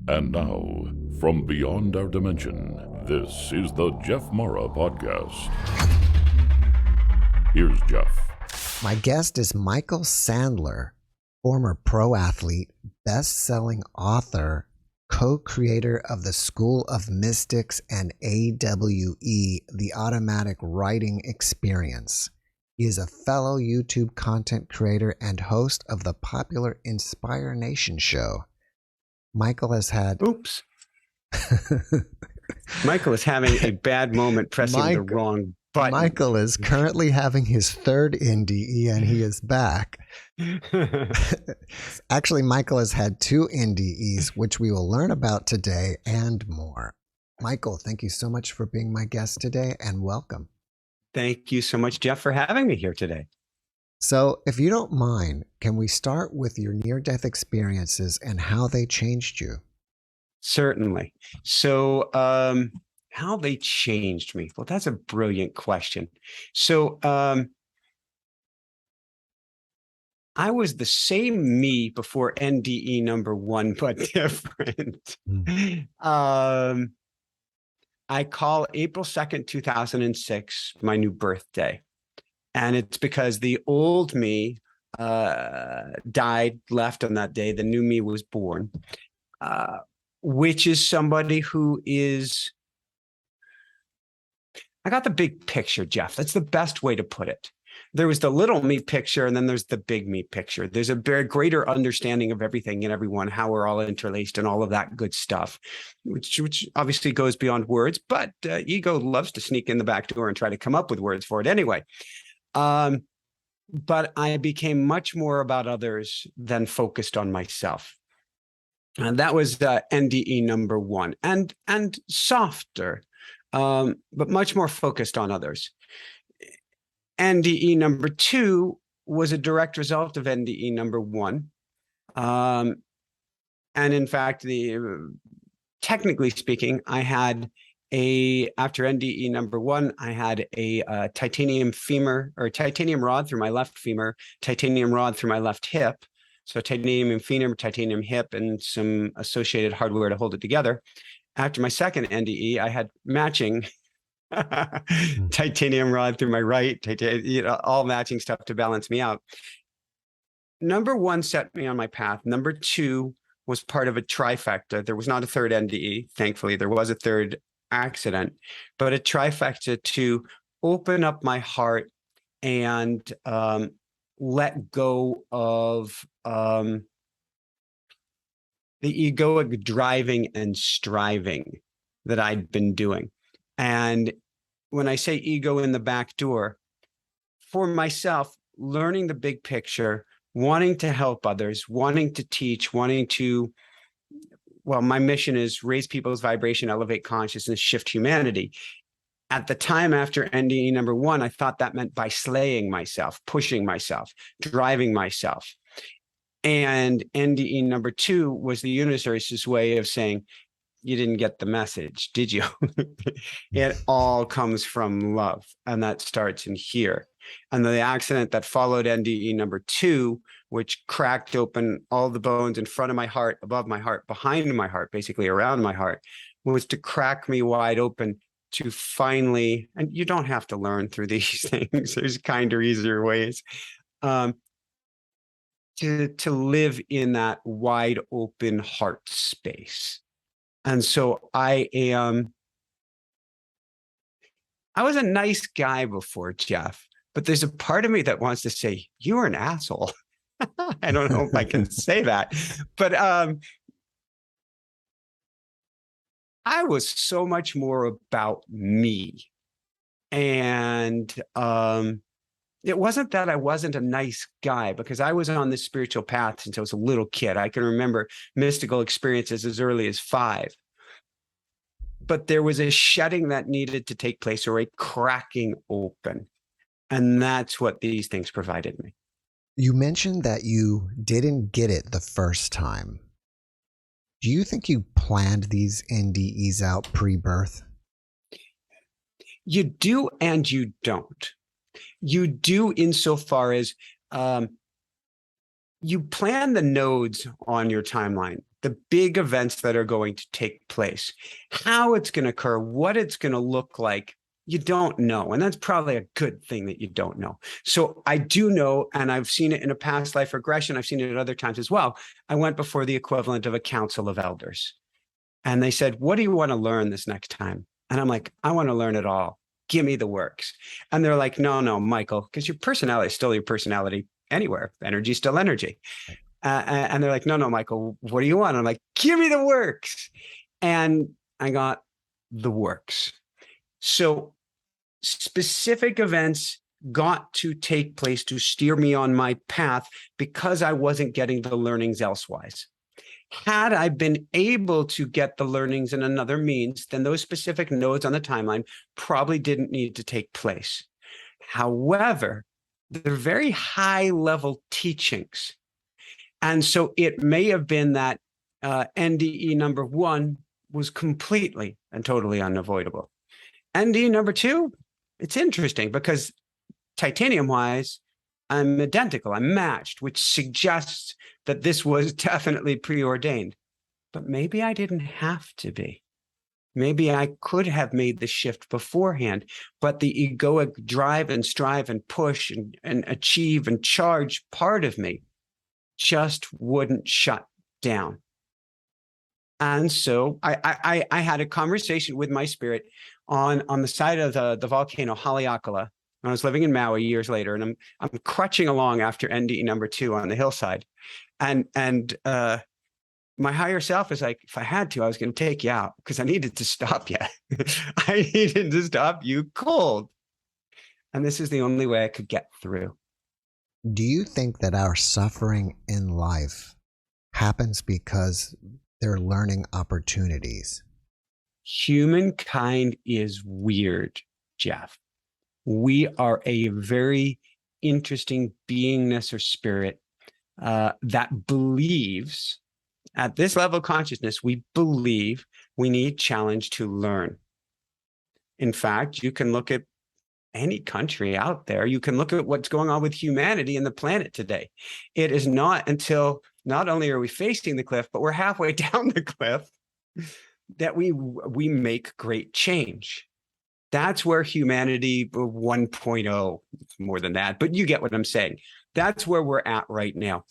And now, from beyond our dimension, this is the JeffMara podcast. Here's Jeff. My guest is Michael Sandler, former pro athlete, best-selling author, co-creator of the School of Mystics and AWE, the Automatic Writing Experience. He is a fellow YouTube content creator and host of the popular Inspire Nation show. Michael has had... Oops. Michael is having a bad moment pressing the wrong button. Michael is currently having his third NDE and he is back. Actually, Michael has had 2 NDEs, which we will learn about today and more. Michael, thank you so much for being my guest today and welcome. Thank you so much, Jeff, for having me here today. So if you don't mind, can we start with your near-death experiences and how they changed you? Certainly. So how they changed me? Well, that's a brilliant question. So I was the same me before NDE number 1, but different. I call April 2nd, 2006, my new birthday. And it's because the old me died, left on that day. The new me was born, which is somebody who is, I got the big picture, Jeff. That's the best way to put it. There was the little me picture, and then there's the big me picture. There's a greater understanding of everything and everyone, how we're all interlaced and all of that good stuff, which obviously goes beyond words, but ego loves to sneak in the back door and try to come up with words for it anyway. But I became much more about others than focused on myself. And that was NDE number 1, and softer, but much more focused on others. NDE number 2 was a direct result of NDE number 1. And in fact, technically speaking, I had after NDE number 1, I had a titanium femur or titanium rod through my left femur, titanium rod through my left hip. So titanium femur, titanium hip, and some associated hardware to hold it together. After my second NDE, I had matching titanium rod through my right, all matching stuff to balance me out. Number 1 set me on my path. Number 2 was part of a trifecta. There was not a third NDE. Thankfully, there was a third accident, but a trifecta to open up my heart and let go of the egoic driving and striving that I'd been doing. And when I say ego in the back door, for myself, learning the big picture, wanting to help others, wanting to teach, my mission is raise people's vibration, elevate consciousness, shift humanity. At the time after NDE number 1, I thought that meant by slaying myself, pushing myself, driving myself. And NDE number 2 was the universe's way of saying, you didn't get the message, did you? It all comes from love, and that starts in here. And the accident that followed NDE number 2, which cracked open all the bones in front of my heart, above my heart, behind my heart, basically around my heart, was to crack me wide open to finally, and you don't have to learn through these things, there's kinder, easier ways, to live in that wide open heart space. And so I was a nice guy before, Jeff, but there's a part of me that wants to say, you were an asshole. I don't know if I can say that, but I was so much more about me. And it wasn't that I wasn't a nice guy, because I was on this spiritual path since I was a little kid. I can remember mystical experiences as early as 5. But there was a shedding that needed to take place, or a cracking open. And that's what these things provided me. You mentioned that you didn't get it the first time. Do you think you planned these NDEs out pre-birth? You do and you don't. You do insofar as you plan the nodes on your timeline. the big events that are going to take place. How it's going to occur, what it's going to look like, you don't know. And that's probably a good thing that you don't know. So I do know, and I've seen it in a past life regression. I've seen it at other times as well. I went before the equivalent of a council of elders. And they said, what do you want to learn this next time? And I'm like, I want to learn it all. Give me the works. And they're like, no, Michael, because your personality is still your personality anywhere. Energy is still energy. And they're like, no, Michael, what do you want? I'm like, give me the works. And I got the works. So specific events got to take place to steer me on my path because I wasn't getting the learnings elsewise. Had I been able to get the learnings in another means, then those specific nodes on the timeline probably didn't need to take place. However, they're very high level teachings. And so it may have been that NDE number 1 was completely and totally unavoidable. NDE number 2, it's interesting because titanium wise, I'm identical, I'm matched, which suggests that this was definitely preordained. But maybe I didn't have to be. Maybe I could have made the shift beforehand, but the egoic drive and strive and push and achieve and charge part of me just wouldn't shut down. And so I had a conversation with my spirit on the side of the volcano Haleakala. I was living in Maui years later, and I'm crutching along after NDE number 2 on the hillside, and my higher self is like, if I had to, I was going to take you out because I needed to stop you. I needed to stop you cold, and this is the only way I could get through. Do you think that our suffering in life happens because they're learning opportunities? Humankind is weird, Jeff. We are a very interesting beingness or spirit that believes, at this level of consciousness, we believe we need challenge to learn. In fact, you can look at any country out there. You can look at what's going on with humanity and the planet today. It is not until not only are we facing the cliff, but we're halfway down the cliff that we make great change. That's where humanity 1.0, more than that, but you get what I'm saying. That's where we're at right now.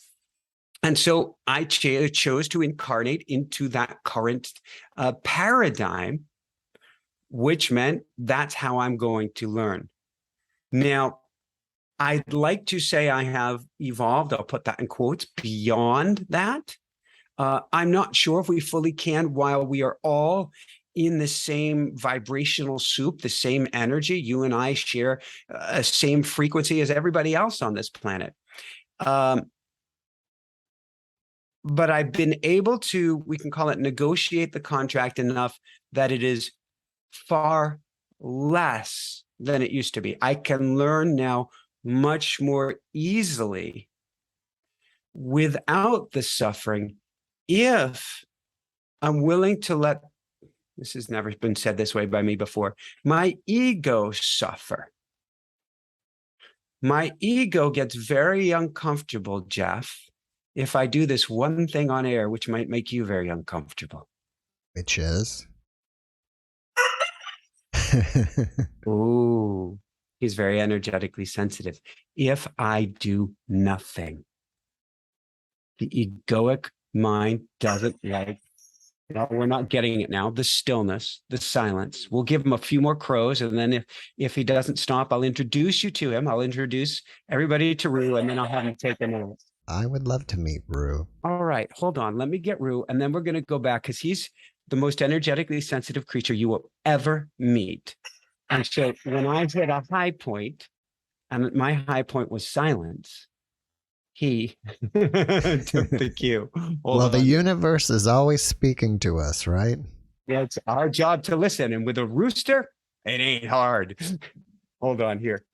And so I chose to incarnate into that current paradigm, which meant that's how I'm going to learn. Now, I'd like to say I have evolved, I'll put that in quotes, beyond that. I'm not sure if we fully can while we are all in the same vibrational soup, the same energy. You and I share a same frequency as everybody else on this planet. But I've been able to, we can call it negotiate the contract enough that it is far less than it used to be. I can learn now much more easily without the suffering if I'm willing to let, this has never been said this way by me before, my ego suffer. My ego gets very uncomfortable, Jeff, if I do this one thing on air, which might make you very uncomfortable. Which is? Ooh, he's very energetically sensitive. If I do nothing, the egoic mind doesn't like, no, we're not getting it now, the stillness, the silence. We'll give him a few more crows, and then if he doesn't stop, I'll introduce you to him. I'll introduce everybody to Roo, and then I'll have him take them out. I would love to meet Roo. All right, hold on. Let me get Roo, and then we're going to go back because he's the most energetically sensitive creature you will ever meet. And so when I hit a high point, and my high point was silence, he took the cue. Well, the universe is always speaking to us, right? Yeah, it's our job to listen. And with a rooster, it ain't hard. Hold on here.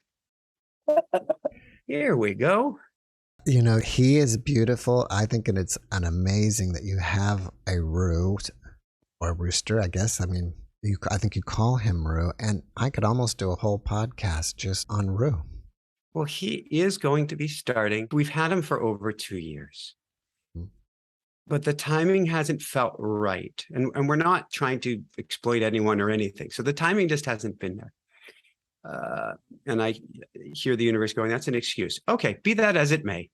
Here we go. You know, he is beautiful. I think it's an amazing that you have a Roo or rooster, I guess. I mean, I think you call him Roo, and I could almost do a whole podcast just on Roo. Well, he is going to be starting. We've had him for over 2 years. but the timing hasn't felt right. And we're not trying to exploit anyone or anything. So the timing just hasn't been there. And I hear the universe going, that's an excuse. Okay, be that as it may.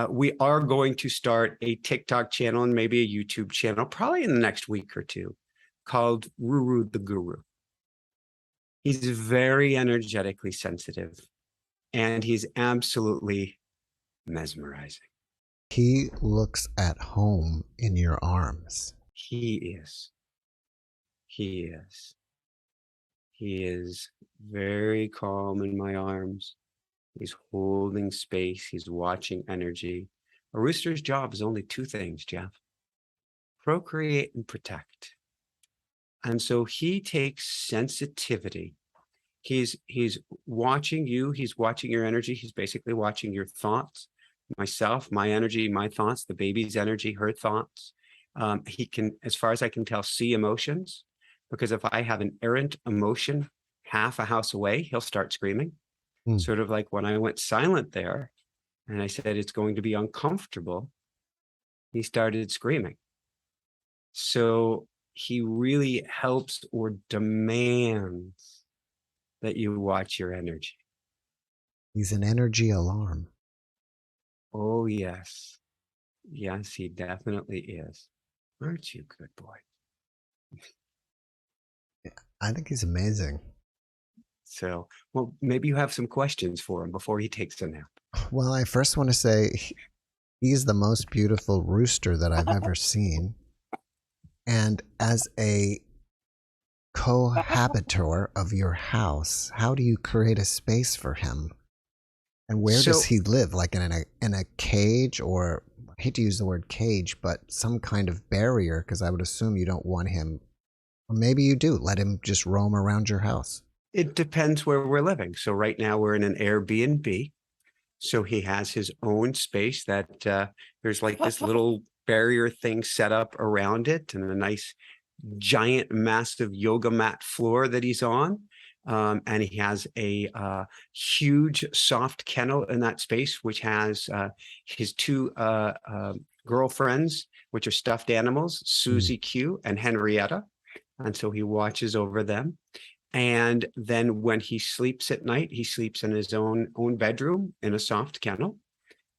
We are going to start a TikTok channel and maybe a YouTube channel, probably in the next week or two, called Roo Roo the Guru. He's very energetically sensitive, and he's absolutely mesmerizing. He looks at home in your arms. He is. He is. He is very calm in my arms. He's holding space. He's watching energy. A rooster's job is only two things, Jeff: procreate and protect. And so he takes sensitivity. He's watching you. He's watching your energy. He's basically watching your thoughts, myself, my energy, my thoughts, the baby's energy, her thoughts. He can, as far as I can tell, see emotions, because if I have an errant emotion half a house away, he'll start screaming. Sort of like when I went silent there and I said, it's going to be uncomfortable, he started screaming. So he really helps or demands that you watch your energy. He's an energy alarm. Oh, yes. Yes, he definitely is. Aren't you, good boy? I think he's amazing. So, well, maybe you have some questions for him before he takes a nap. Well, I first want to say he's the most beautiful rooster that I've ever seen. And as a cohabitator of your house, how do you create a space for him? And where does he live? Like in a cage, or I hate to use the word cage, but some kind of barrier, because I would assume you don't want him, or maybe you do, let him just roam around your house. It depends where we're living. So right now we're in an Airbnb. So he has his own space that there's like this little barrier thing set up around it, and a nice giant massive yoga mat floor that he's on. And he has a huge soft kennel in that space, which has his two girlfriends, which are stuffed animals, Susie Q and Henrietta. And so he watches over them. And then when he sleeps at night, he sleeps in his own bedroom in a soft kennel.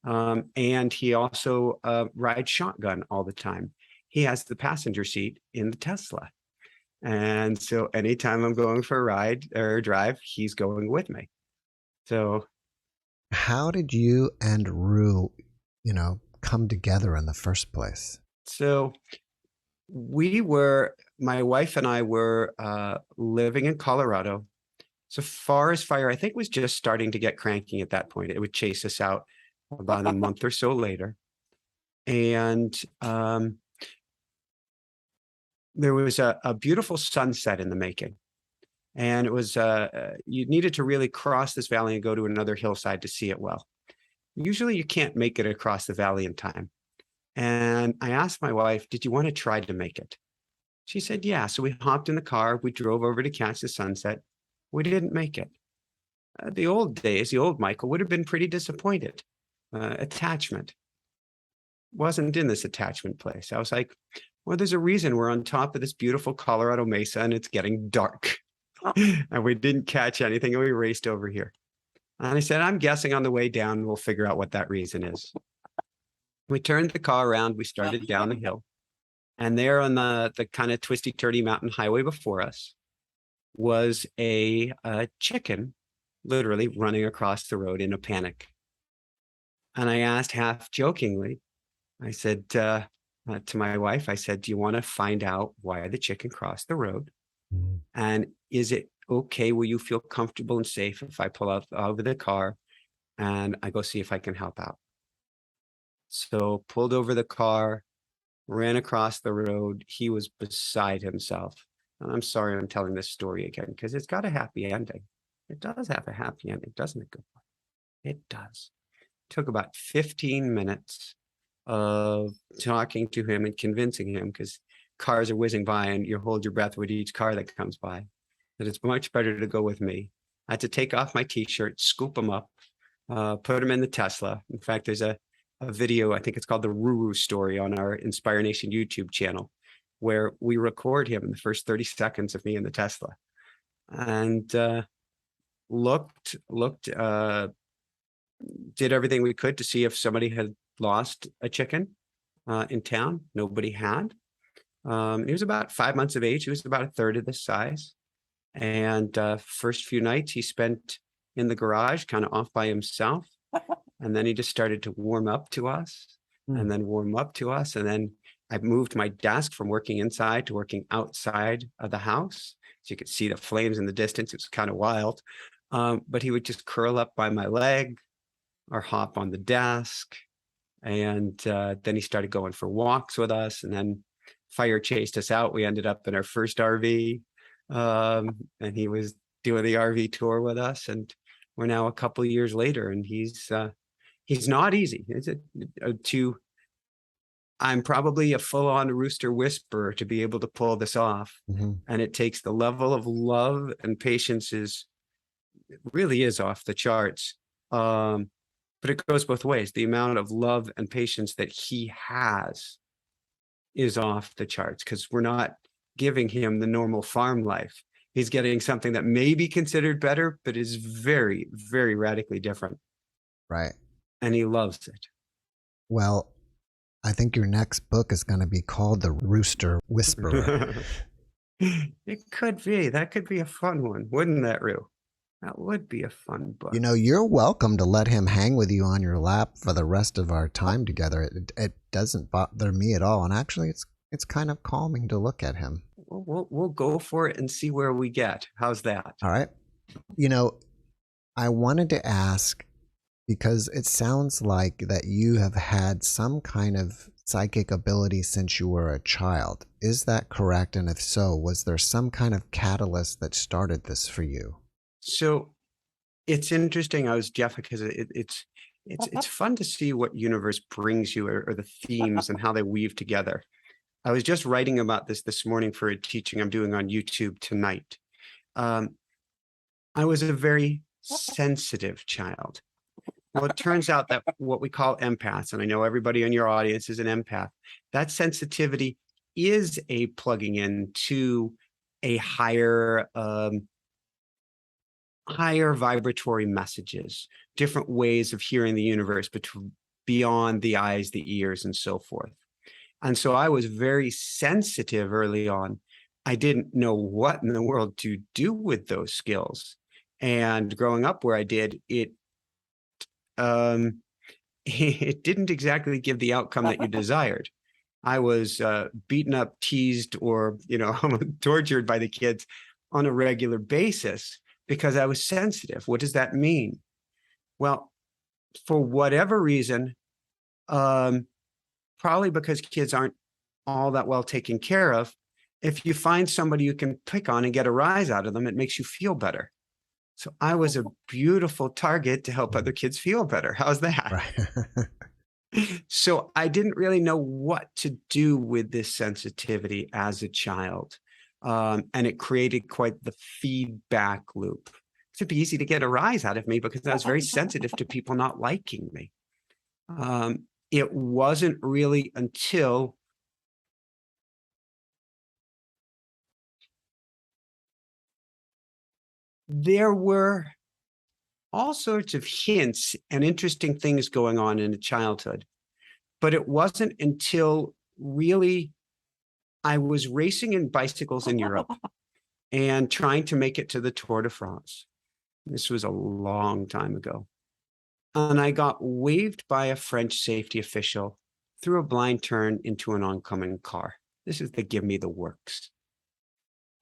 And he also rides shotgun all the time. He has the passenger seat in the Tesla. And so anytime I'm going for a ride or a drive, he's going with me. So how did you and Roo, come together in the first place? So my wife and I were living in Colorado. So forest fire, I think, was just starting to get cranky at that point. It would chase us out about a month or so later. And there was a beautiful sunset in the making. And it was, you needed to really cross this valley and go to another hillside to see it well. Usually you can't make it across the valley in time. And I asked my wife, did you want to try to make it? She said, yeah. So we hopped in the car. We drove over to catch the sunset. We didn't make it. The old days, the old Michael would have been pretty disappointed. Attachment. Wasn't in this attachment place. I was like, well, there's a reason we're on top of this beautiful Colorado mesa and it's getting dark. And we didn't catch anything and we raced over here. And I said, I'm guessing on the way down, we'll figure out what that reason is. We turned the car around. We started down the hill. And there on the kind of twisty-turny mountain highway before us was a chicken literally running across the road in a panic. And I asked half jokingly, I said to my wife, I said, do you want to find out why the chicken crossed the road? And is it okay? Will you feel comfortable and safe if I pull out of the car and I go see if I can help out? So pulled over the car, ran across the road. He was beside himself. And I'm sorry I'm telling this story again, because it's got a happy ending. It does have a happy ending, doesn't it? It does. It took about 15 minutes of talking to him and convincing him, because cars are whizzing by and you hold your breath with each car that comes by, that it's much better to go with me. I had to take off my t-shirt, scoop him up, put him in the Tesla. In fact, there's a a video, I think it's called the Roo Roo story on our Inspire Nation YouTube channel, where we record him in the first 30 seconds of me in the Tesla. And did everything we could to see if somebody had lost a chicken in town. Nobody had. He was about 5 months of age. He was about a third of this size. And first few nights he spent in the garage, kind of off by himself. And then he just started to warm up to us and then warm up to us. And then I moved my desk from working inside to working outside of the house. So you could see the flames in the distance. It was kind of wild. But he would just curl up by my leg or hop on the desk. And then he started going for walks with us. And then fire chased us out. We ended up in our first RV. And he was doing the RV tour with us. And we're now a couple of years later, and he's not easy. I'm probably a full-on rooster whisperer to be able to pull this off. And it takes the level of love and patience really is off the charts. But it goes both ways. The amount of love and patience that he has is off the charts, because we're not giving him the normal farm life. He's getting something that may be considered better, but is very, very radically different. Right. And he loves it. Well, I think your next book is going to be called The Rooster Whisperer. It could be. That could be a fun one. Wouldn't that, Roo? That would be a fun book. You know, you're welcome to let him hang with you on your lap for the rest of our time together. It doesn't bother me at all. And actually, it's kind of calming to look at him. We'll go for it and see where we get. How's that? All right. You know, I wanted to ask, because it sounds like that you have had some kind of psychic ability since you were a child. Is that correct? And if so, was there some kind of catalyst that started this for you? So it's interesting, Jeff, because it's fun to see what universe brings you, or the themes and how they weave together. I was just writing about this morning for a teaching I'm doing on YouTube tonight. I was a very sensitive child. Well, it turns out that what we call empaths, and I know everybody in your audience is an empath, that sensitivity is a plugging into a higher vibratory messages, different ways of hearing the universe beyond the eyes, the ears, and so forth. And so I was very sensitive early on. I didn't know what in the world to do with those skills. And growing up where I did, it didn't exactly give the outcome that you desired. I was beaten up, teased, or tortured by the kids on a regular basis because I was sensitive. What does that mean? Well, for whatever reason, probably because kids aren't all that well taken care of, if you find somebody you can pick on and get a rise out of them, it makes you feel better. So I was a beautiful target to help other kids feel better. How's that? Right. So I didn't really know what to do with this sensitivity as a child. And it created quite the feedback loop. It'd be easy to get a rise out of me because I was very sensitive to people not liking me. It wasn't really until there were all sorts of hints and interesting things going on in childhood. But it wasn't until really I was racing in bicycles in Europe and trying to make it to the Tour de France. This was a long time ago. And I got waved by a French safety official through a blind turn into an oncoming car. This is the give me the works.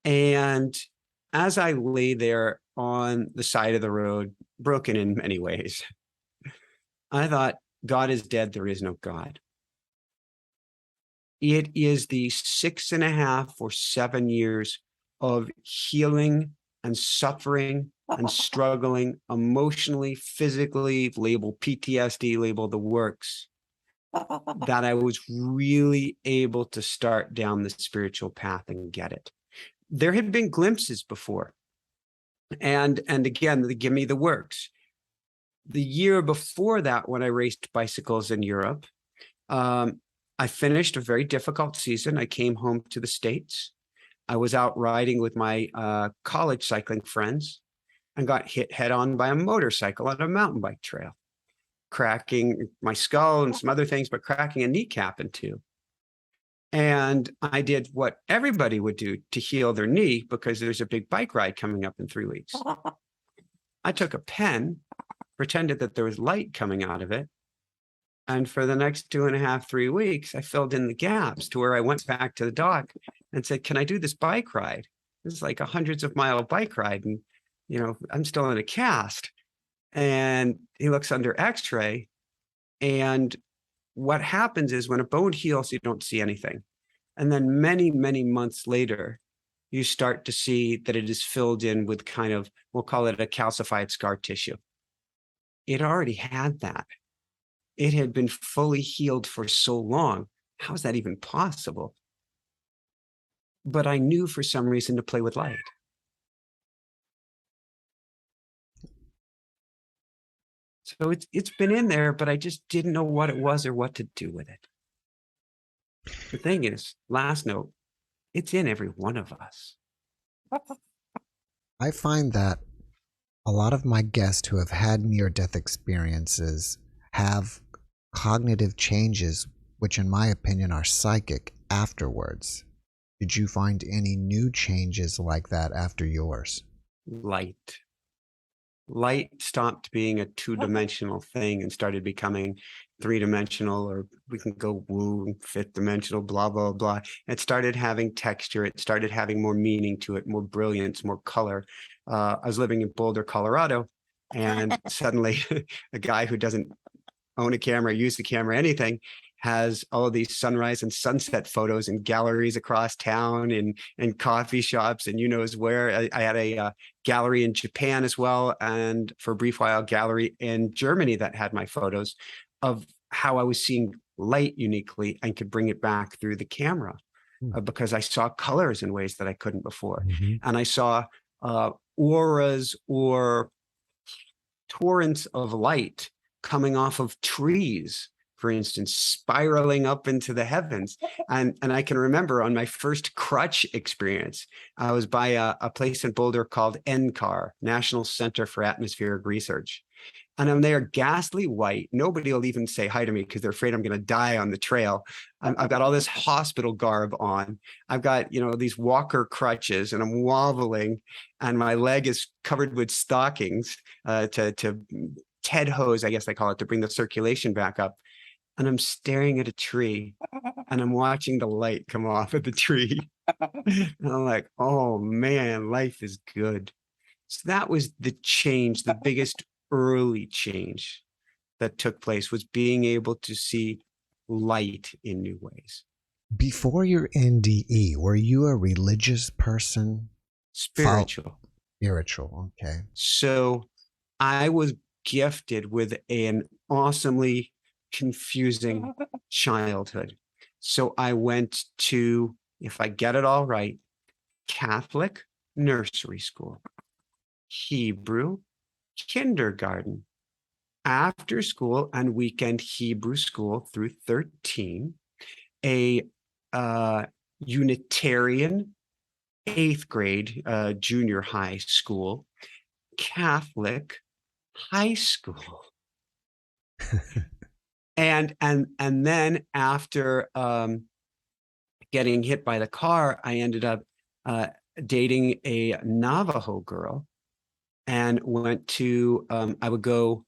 And as I lay there on the side of the road, broken in many ways, I thought, God is dead, there is no God. It is the 6.5 or 7 years of healing and suffering and struggling emotionally, physically, label PTSD, label the works, that I was really able to start down the spiritual path and get it. There had been glimpses before. And again, they give me the works. The year before that, when I raced bicycles in Europe, I finished a very difficult season. I came home to the States. I was out riding with my college cycling friends and got hit head on by a motorcycle on a mountain bike trail, cracking my skull and some other things, but cracking a kneecap in two. And I did what everybody would do to heal their knee because there's a big bike ride coming up in 3 weeks. I took a pen, pretended that there was light coming out of it. And for the next 2.5, 3 weeks, I filled in the gaps to where I went back to the doc and said, can I do this bike ride? This is like a hundreds of mile bike ride. And, you know, I'm still in a cast. And he looks under x-ray. And what happens is when a bone heals, you don't see anything. And then many, many months later, you start to see that it is filled in with kind of, we'll call it a calcified scar tissue. It already had that. It had been fully healed for so long. How is that even possible? But I knew for some reason to play with light. So it's been in there, but I just didn't know what it was or what to do with it. The thing is, last note, it's in every one of us. I find that a lot of my guests who have had near-death experiences have cognitive changes, which in my opinion are psychic, afterwards. Did you find any new changes like that after yours? Light. Light stopped being a two-dimensional thing and started becoming three-dimensional, or we can go woo, fifth-dimensional, blah, blah, blah. It started having texture. It started having more meaning to it, more brilliance, more color. I was living in Boulder, Colorado, and suddenly a guy who doesn't own a camera, use the camera, anything, has all of these sunrise and sunset photos in galleries across town and coffee shops and knows where. I had a gallery in Japan as well, and for a brief while, a gallery in Germany that had my photos of how I was seeing light uniquely and could bring it back through the camera because I saw colors in ways that I couldn't before. And I saw auras or torrents of light coming off of trees, for instance, spiraling up into the heavens. And I can remember on my first crutch experience, I was by a place in Boulder called NCAR, National Center for Atmospheric Research. And I'm there ghastly white. Nobody will even say hi to me because they're afraid I'm going to die on the trail. I've got all this hospital garb on. I've got, these walker crutches and I'm wobbling and my leg is covered with stockings to Ted hose, I guess they call it, to bring the circulation back up. And I'm staring at a tree and I'm watching the light come off of the tree. And I'm like, oh man, life is good. So that was the change, the biggest early change that took place was being able to see light in new ways. Before your NDE, were you a religious person? Spiritual. Spiritual, okay. So I was gifted with an awesomely confusing childhood. So I went to, if I get it all right, Catholic nursery school, Hebrew kindergarten, after school and weekend Hebrew school through 13, a Unitarian 8th grade junior high school, Catholic high school. And then after getting hit by the car, I ended up dating a Navajo girl and went to, I would go,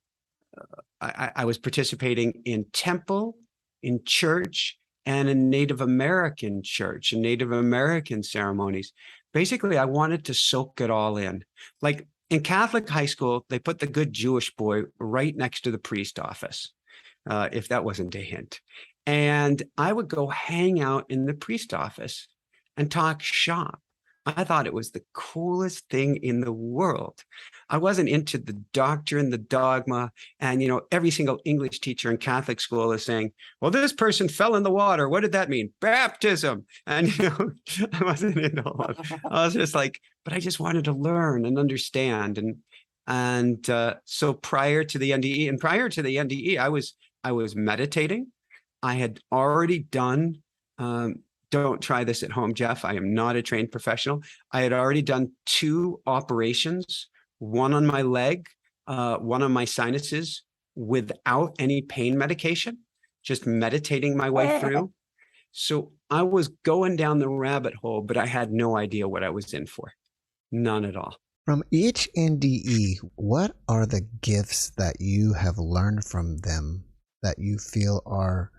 I was participating in temple, in church, and in Native American church and Native American ceremonies. Basically, I wanted to soak it all in. Like in Catholic high school, they put the good Jewish boy right next to the priest office, if that wasn't a hint. And I would go hang out in the priest office and talk shop. I thought it was the coolest thing in the world. I wasn't into the doctrine, the dogma, and every single English teacher in Catholic school is saying, well, this person fell in the water. What did that mean? Baptism. And I wasn't into all that. I was just like, but I just wanted to learn and understand. And And so prior to the NDE, and prior to the NDE, I was meditating. I had already done, don't try this at home, Jeff. I am not a trained professional. I had already done 2 operations, one on my leg, one on my sinuses, without any pain medication, just meditating my way through. So I was going down the rabbit hole, but I had no idea what I was in for. None at all. From each NDE, what are the gifts that you have learned from them that you feel are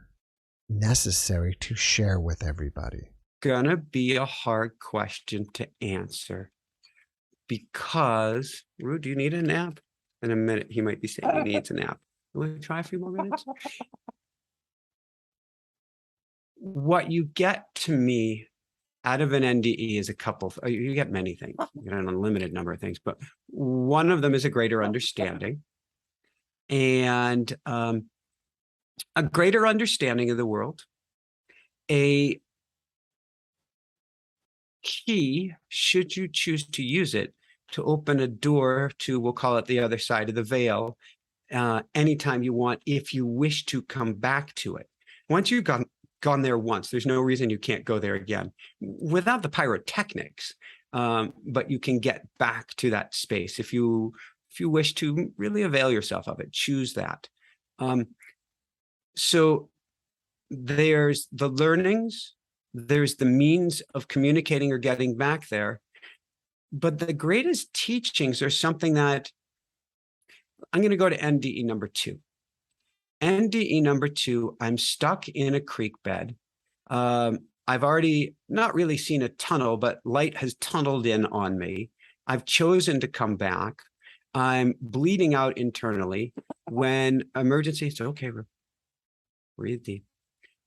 necessary to share with everybody? Gonna be a hard question to answer because, Roo, do you need a nap? In a minute, he might be saying he needs a nap. Want to try a few more minutes? What you get to me out of an NDE is a couple. You get many things. You get an unlimited number of things, but one of them is a greater understanding, and a greater understanding of the world, a key, should you choose to use it, to open a door to, we'll call it the other side of the veil, anytime you want, if you wish to come back to it. Once you've gone there once, there's no reason you can't go there again without the pyrotechnics, but you can get back to that space if you wish to really avail yourself of it. Choose that. So there's the learnings, there's the means of communicating or getting back there, but the greatest teachings are something that I'm going to go to NDE number 2. NDE number 2, I'm stuck in a creek bed. I've already not really seen a tunnel, but light has tunneled in on me. I've chosen to come back. I'm bleeding out internally. When emergency, it's okay, breathe deep.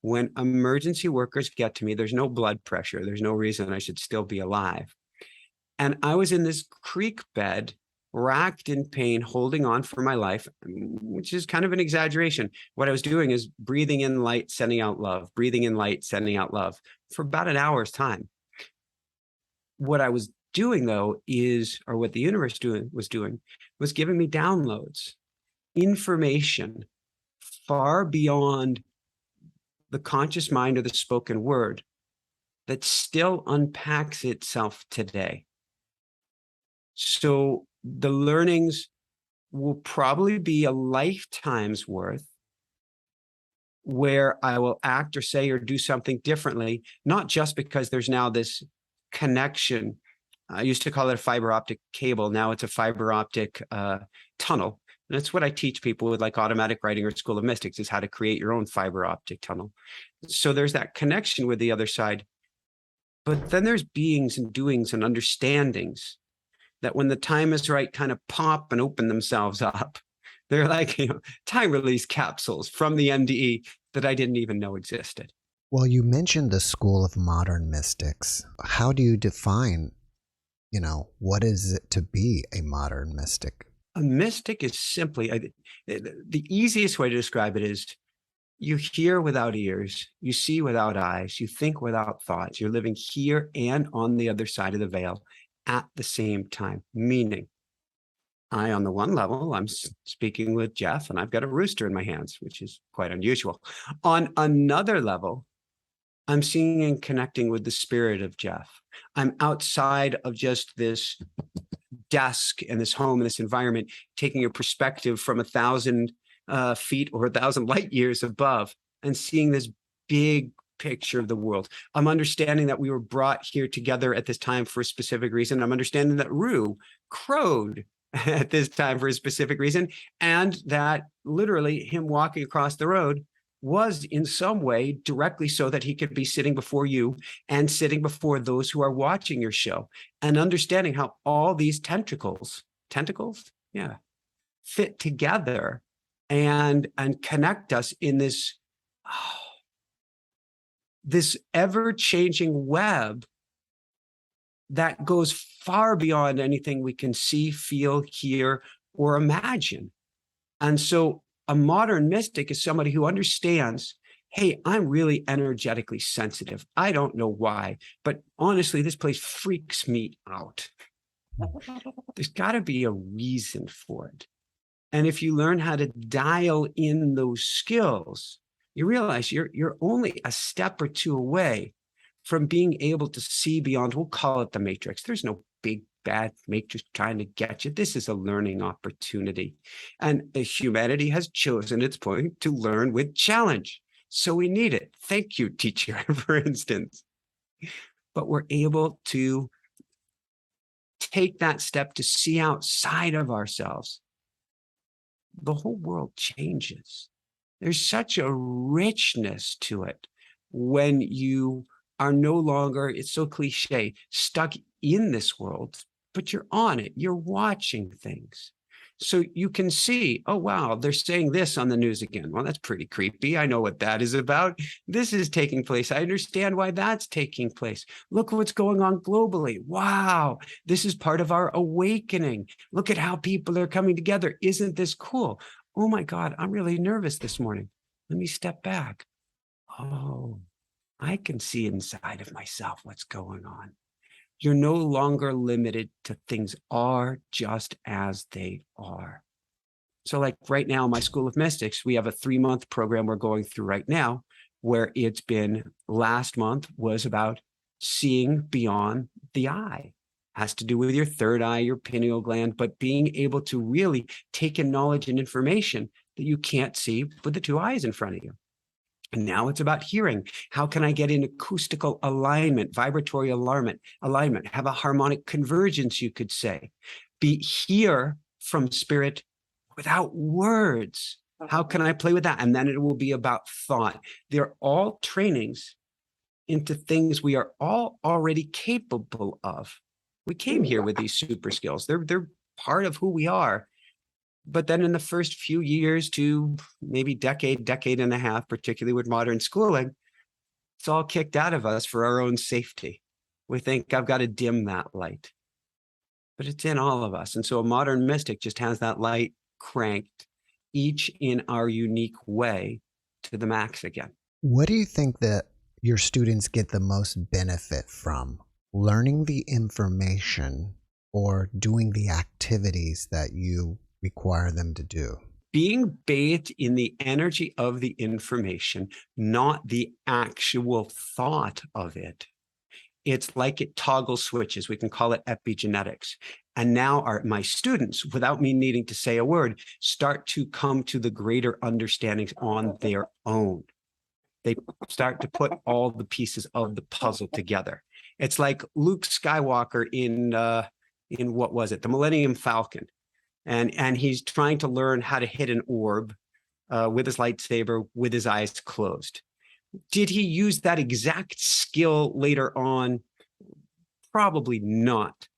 When emergency workers get to me, there's no blood pressure. There's no reason I should still be alive. And I was in this creek bed, racked in pain, holding on for my life, which is kind of an exaggeration. What I was doing is breathing in light, sending out love, breathing in light, sending out love for about an hour's time. What I was doing, though, is, or what the universe was giving me downloads, information far beyond the conscious mind or the spoken word that still unpacks itself today. So the learnings will probably be a lifetime's worth, where I will act or say or do something differently, not just because there's now this connection. I used to call it a fiber optic cable. Now it's a fiber optic tunnel. And that's what I teach people with like automatic writing or School of Mystics, is how to create your own fiber optic tunnel. So there's that connection with the other side. But then there's beings and doings and understandings that when the time is right, kind of pop and open themselves up. They're like, time release capsules from the NDE that I didn't even know existed. Well, you mentioned the School of Modern Mystics. How do you define, what is it to be a modern mystic? A mystic is simply, the easiest way to describe it is, you hear without ears, you see without eyes, you think without thoughts. You're living here and on the other side of the veil at the same time. Meaning, on the one level, I'm speaking with Jeff and I've got a rooster in my hands, which is quite unusual. On another level, I'm seeing and connecting with the spirit of Jeff. I'm outside of just this desk and this home and this environment, taking a perspective from 1,000 feet or 1,000 light years above and seeing this big picture of the world. I'm understanding that we were brought here together at this time for a specific reason. I'm understanding that Roo crowed at this time for a specific reason, and that literally him walking across the road was in some way directly so that he could be sitting before you and sitting before those who are watching your show, and understanding how all these tentacles, yeah, fit together and connect us in this this ever-changing web that goes far beyond anything we can see, feel, hear, or imagine. And so a modern mystic is somebody who understands, hey, I'm really energetically sensitive. I don't know why, but honestly, this place freaks me out. There's got to be a reason for it. And if you learn how to dial in those skills, you realize you're only a step or two away from being able to see beyond, we'll call it the matrix. There's no big bad matrix trying to get you. This is a learning opportunity. And humanity has chosen its point to learn with challenge. So we need it. Thank you, teacher, for instance. But we're able to take that step to see outside of ourselves. The whole world changes. There's such a richness to it when you are no longer, it's so cliche, stuck in this world, but you're on it. You're watching things. So you can see, oh, wow, they're saying this on the news again. Well, that's pretty creepy. I know what that is about. This is taking place. I understand why that's taking place. Look what's going on globally. Wow, this is part of our awakening. Look at how people are coming together. Isn't this cool? Oh my God, I'm really nervous this morning. Let me step back. Oh, I can see inside of myself what's going on. You're no longer limited to things are just as they are. So like right now, my School of Mystics, we have a 3-month program we're going through right now, where it's been, last month was about seeing beyond the eye. Has to do with your third eye, your pineal gland, but being able to really take in knowledge and information that you can't see with the 2 eyes in front of you. And now it's about hearing. How can I get in acoustical alignment, vibratory alignment, have a harmonic convergence, you could say. Hear from spirit without words. How can I play with that? And then it will be about thought. They're all trainings into things we are all already capable of. We came here with these super skills. They're part of who we are. But then in the first few years to maybe decade and a half, particularly with modern schooling, it's all kicked out of us for our own safety. We think I've got to dim that light, but it's in all of us. And so a modern mystic just has that light cranked, each in our unique way, to the max again. What do you think that your students get the most benefit from? Learning the information or doing the activities that you require them to do? Being bathed in the energy of the information, not the actual thought of it. It's like it toggles switches. We can call it epigenetics. And now my students, without me needing to say a word, start to come to the greater understandings on their own. They start to put all the pieces of the puzzle together. It's like Luke Skywalker in what was it? The Millennium Falcon. And he's trying to learn how to hit an orb with his lightsaber with his eyes closed. Did he use that exact skill later on? Probably not.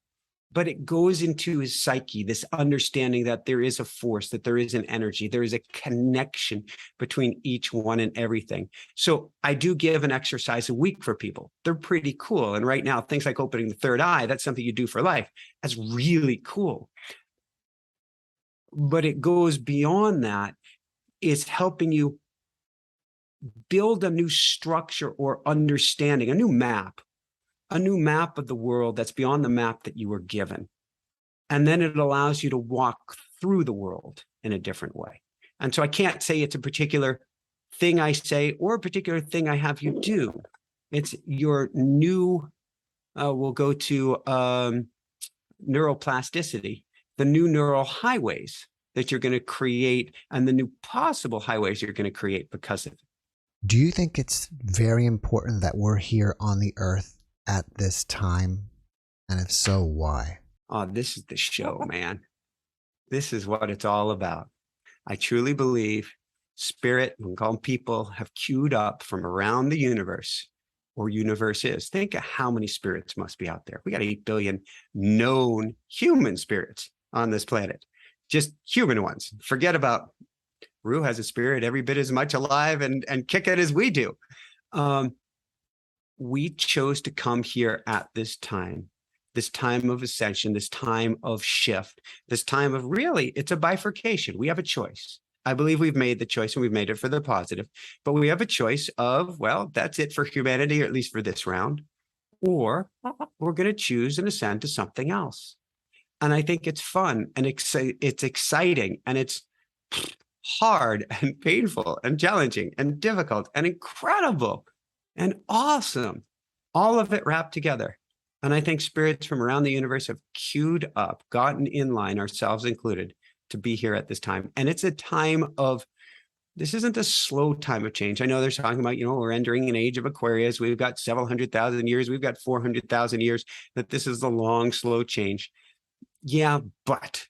But it goes into his psyche, this understanding that there is a force, that there is an energy, there is a connection between each one and everything. So I do give an exercise a week for people. They're pretty cool. And right now, things like opening the third eye, that's something you do for life. That's really cool. But it goes beyond that. It's helping you build a new structure or understanding, a new map of the world that's beyond the map that you were given. And then it allows you to walk through the world in a different way. And so I can't say it's a particular thing I say or a particular thing I have you do. It's your new, we'll go to neuroplasticity, the new neural highways that you're going to create and the new possible highways you're going to create because of it. Do you think it's very important that we're here on the earth at this time? And if so, why? Oh, this is the show, man. This is what it's all about. I truly believe spirit, we can call them people, have queued up from around the universe, or universe is. Think of how many spirits must be out there. We got 8 billion known human spirits on this planet, just human ones. Forget about Roo has a spirit every bit as much alive and kick it as we do. We chose to come here at this time of ascension, this time of shift, this time of really, it's a bifurcation. We have a choice. I believe we've made the choice and we've made it for the positive, but we have a choice of, well, that's it for humanity, or at least for this round, or we're going to choose and ascend to something else. And I think it's fun and it's exciting and it's hard and painful and challenging and difficult and incredible and awesome. All of it wrapped together. And I think spirits from around the universe have queued up, gotten in line, ourselves included, to be here at this time. And it's a time of, this isn't a slow time of change. I know they're talking about, we're entering an age of Aquarius. We've got several 100,000 years. We've got 400,000 years, that this is the long, slow change. Yeah, but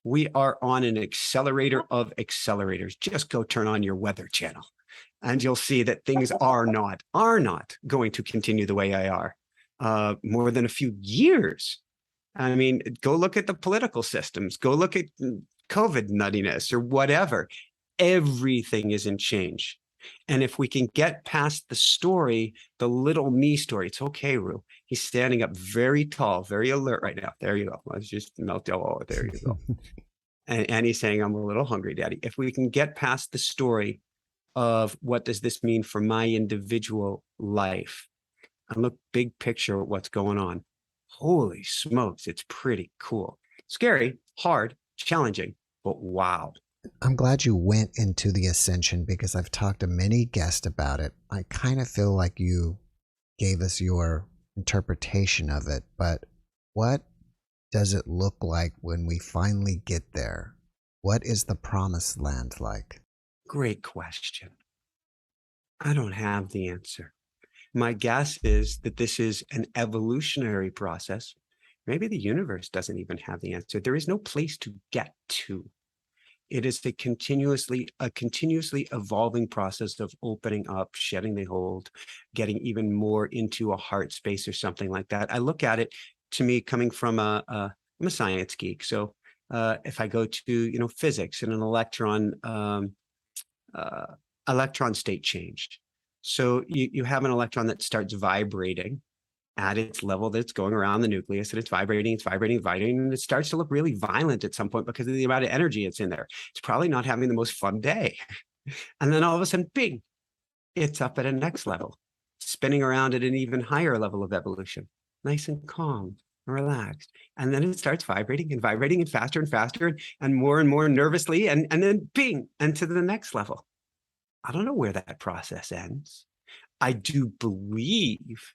we are on an accelerator of accelerators. Just go turn on your weather channel and you'll see that things are not going to continue the way they are more than a few years. I mean, go look at the political systems, go look at COVID nuttiness or whatever. Everything is in change. And if we can get past the story, the little me story, it's okay, Roo. He's standing up very tall, very alert right now. There you go. Let's just melt. Oh, there you go. And he's saying, I'm a little hungry, Daddy. If we can get past the story of what does this mean for my individual life, and look big picture at what's going on. Holy smokes, it's pretty cool. Scary, hard, challenging, but wow. I'm glad you went into the ascension because I've talked to many guests about it. I kind of feel like you gave us your interpretation of it, but what does it look like when we finally get there? What is the promised land like? Great question. I don't have the answer. My guess is that this is an evolutionary process. Maybe the universe doesn't even have the answer. There is no place to get to. It is a continuously evolving process of opening up, shedding the hold, getting even more into a heart space or something like that. I look at it, to me, coming from I'm a science geek. So if I go to physics and an electron state change. So you have an electron that starts vibrating at its level that's going around the nucleus, and it's vibrating, and it starts to look really violent at some point because of the amount of energy it's in there. It's probably not having the most fun day. And then all of a sudden, bing, it's up at a next level, spinning around at an even higher level of evolution, nice and calm and relaxed. And then it starts vibrating and faster and more nervously, and then bing, and to the next level. I don't know where that process ends. I do believe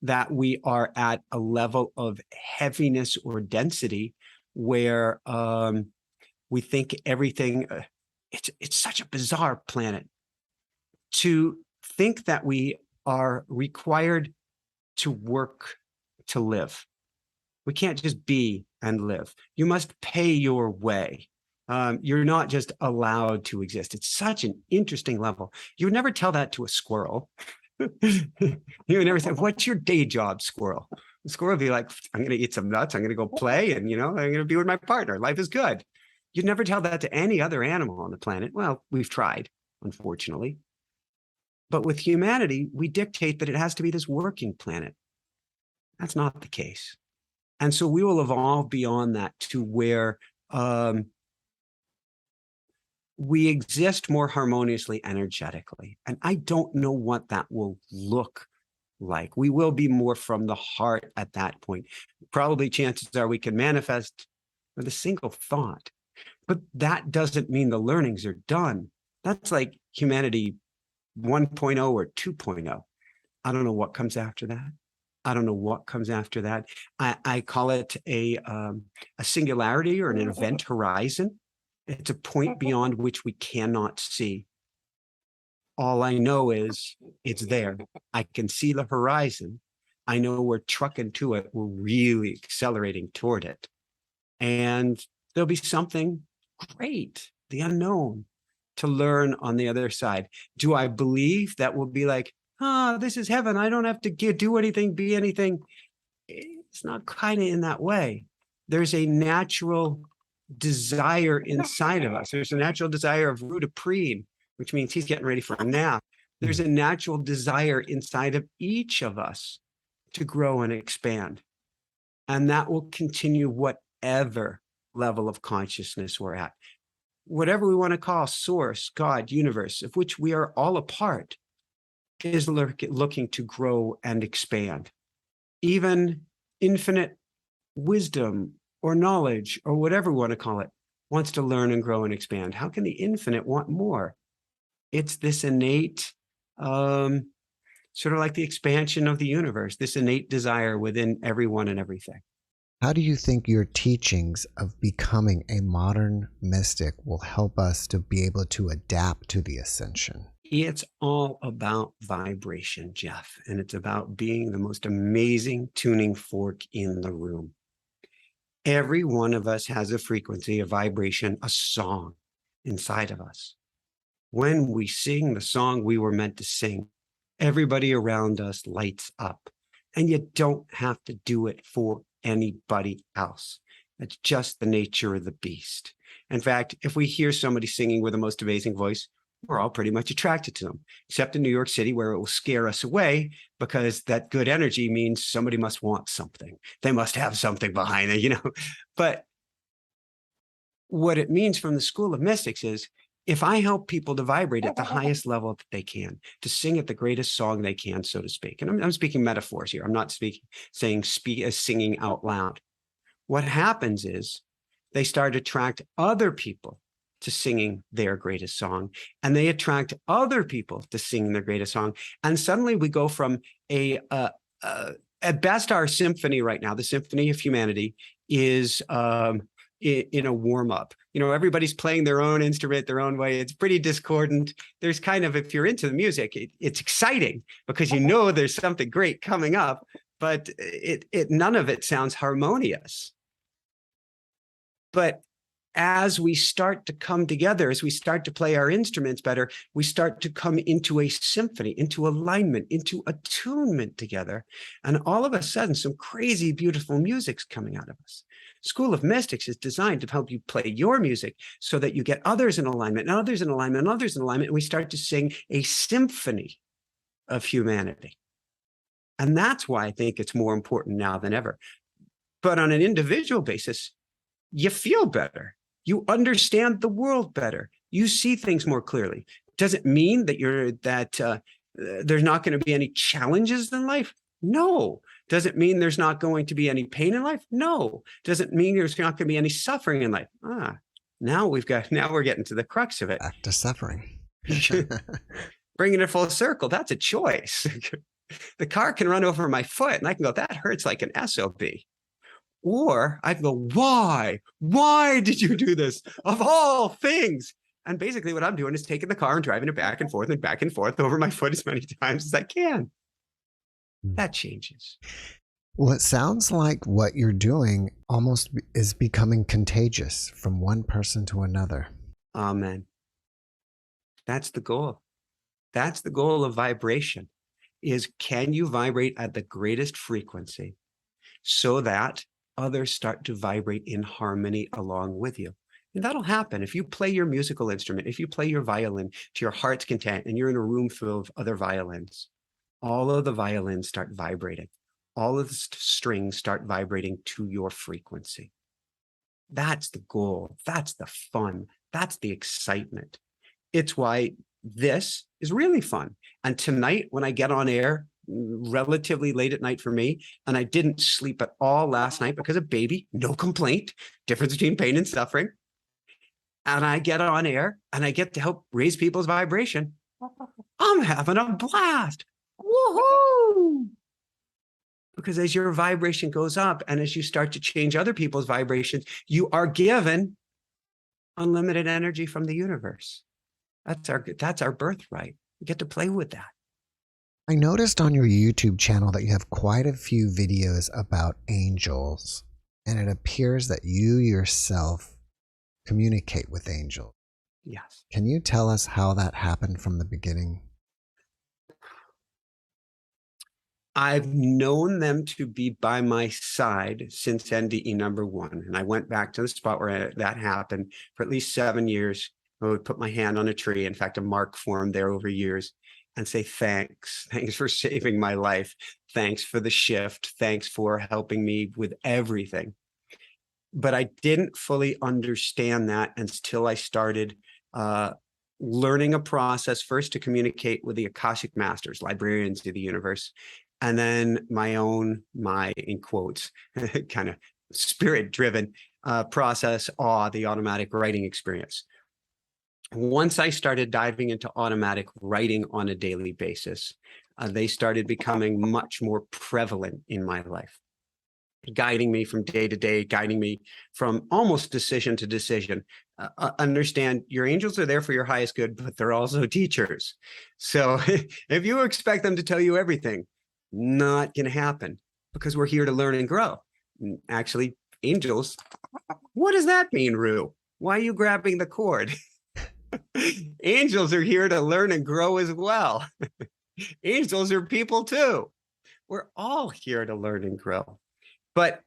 that we are at a level of heaviness or density where we think everything, it's such a bizarre planet to think that we are required to work to live. We can't just be and live. You must pay your way. You're not just allowed to exist. It's such an interesting level. You would never tell that to a squirrel. You would never say, what's your day job, squirrel? The squirrel would be like, I'm going to eat some nuts. I'm going to go play. And, I'm going to be with my partner. Life is good. You'd never tell that to any other animal on the planet. Well, we've tried, unfortunately. But with humanity, we dictate that it has to be this working planet. That's not the case. And so we will evolve beyond that to where we exist more harmoniously energetically. And I don't know what that will look like. We will be more from the heart at that point. Probably chances are we can manifest with a single thought. But that doesn't mean the learnings are done. That's like humanity 1.0 or 2.0. I don't know what comes after that. I call it a singularity or an event horizon. It's a point beyond which we cannot see. All I know is it's there. I can see the horizon. I know we're trucking to it. We're really accelerating toward it. And there'll be something great, the unknown, to learn on the other side. Do I believe that we'll be like, this is heaven. I don't have to do anything, be anything. It's not kind of in that way. There's a natural desire inside of us. There's a natural desire of Roo to preen, which means he's getting ready for a nap. There's a natural desire inside of each of us to grow and expand. And that will continue whatever level of consciousness we're at. Whatever we want to call source, God, universe, of which we are all a part, is looking to grow and expand. Even infinite wisdom or knowledge or whatever we want to call it wants to learn and grow and expand. How can the infinite want more? It's this innate, sort of like the expansion of the universe, this innate desire within everyone and everything. How do you think your teachings of becoming a modern mystic will help us to be able to adapt to the ascension? It's all about vibration, Jeff, and it's about being the most amazing tuning fork in the room. Every one of us has a frequency, a vibration, a song inside of us. When we sing the song we were meant to sing, everybody around us lights up, and you don't have to do it for anybody else. That's just the nature of the beast. In fact, if we hear somebody singing with the most amazing voice, we're all pretty much attracted to them, except in New York City, where it will scare us away because that good energy means somebody must want something. They must have something behind it, But what it means from the School of Mystics is, if I help people to vibrate at the highest level that they can, to sing at the greatest song they can, so to speak, and I'm speaking metaphors here. I'm not singing out loud. What happens is they start to attract other people to singing their greatest song, and they attract other people to singing their greatest song. And suddenly we go from at best, our symphony right now, the symphony of humanity, is in a warm-up. Everybody's playing their own instrument, their own way. It's pretty discordant. There's kind of, if you're into the music, it's exciting because there's something great coming up, but none of it sounds harmonious. But as we start to come together, as we start to play our instruments better, we start to come into a symphony, into alignment, into attunement together. And all of a sudden, some crazy, beautiful music's coming out of us. School of Mystics is designed to help you play your music so that you get others in alignment, and others in alignment, and others in alignment, and we start to sing a symphony of humanity. And that's why I think it's more important now than ever. But on an individual basis, you feel better. You understand the world better. You see things more clearly. Does it mean that there's not going to be any challenges in life? No. Does it mean there's not going to be any pain in life? No. Does it mean there's not going to be any suffering in life? Now we're getting to the crux of it. Back to suffering. Bringing it full circle. That's a choice. The car can run over my foot and I can go, that hurts like an SOB. Or I can go, why? Why did you do this? Of all things. And basically what I'm doing is taking the car and driving it back and forth over my foot as many times as I can. That changes. Well, it sounds like what you're doing almost is becoming contagious from one person to another. Amen. That's the goal. That's the goal of vibration, is can you vibrate at the greatest frequency so that others start to vibrate in harmony along with you. And that'll happen if you play your musical instrument, if you play your violin to your heart's content and you're in a room full of other violins. All of the violins start vibrating. All of the strings start vibrating to your frequency. That's the goal. That's the fun. That's the excitement. It's why this is really fun. And tonight, when I get on air, relatively late at night for me, and I didn't sleep at all last night because of baby, no complaint, difference between pain and suffering. And I get on air and I get to help raise people's vibration. I'm having a blast. Woohoo! Because as your vibration goes up and as you start to change other people's vibrations, you are given unlimited energy from the universe. That's our birthright. We get to play with that. I noticed on your YouTube channel that you have quite a few videos about angels, and it appears that you yourself communicate with angels. Yes. Can you tell us how that happened from the beginning? I've known them to be by my side since NDE number 1. And I went back to the spot where that happened for at least 7 years. I would put my hand on a tree. In fact, a mark formed there over years, and say, thanks. Thanks for saving my life. Thanks for the shift. Thanks for helping me with everything. But I didn't fully understand that until I started learning a process first to communicate with the Akashic Masters, librarians of the universe, and then my in quotes, kind of spirit-driven process, the automatic writing experience. Once I started diving into automatic writing on a daily basis, they started becoming much more prevalent in my life, guiding me from day to day, guiding me from almost decision to decision. Understand your angels are there for your highest good, but they're also teachers. So if you expect them to tell you everything, not going to happen, because we're here to learn and grow. Actually, angels, what does that mean, Roo? Why are you grabbing the cord? Angels are here to learn and grow as well. Angels are people too. We're all here to learn and grow. But,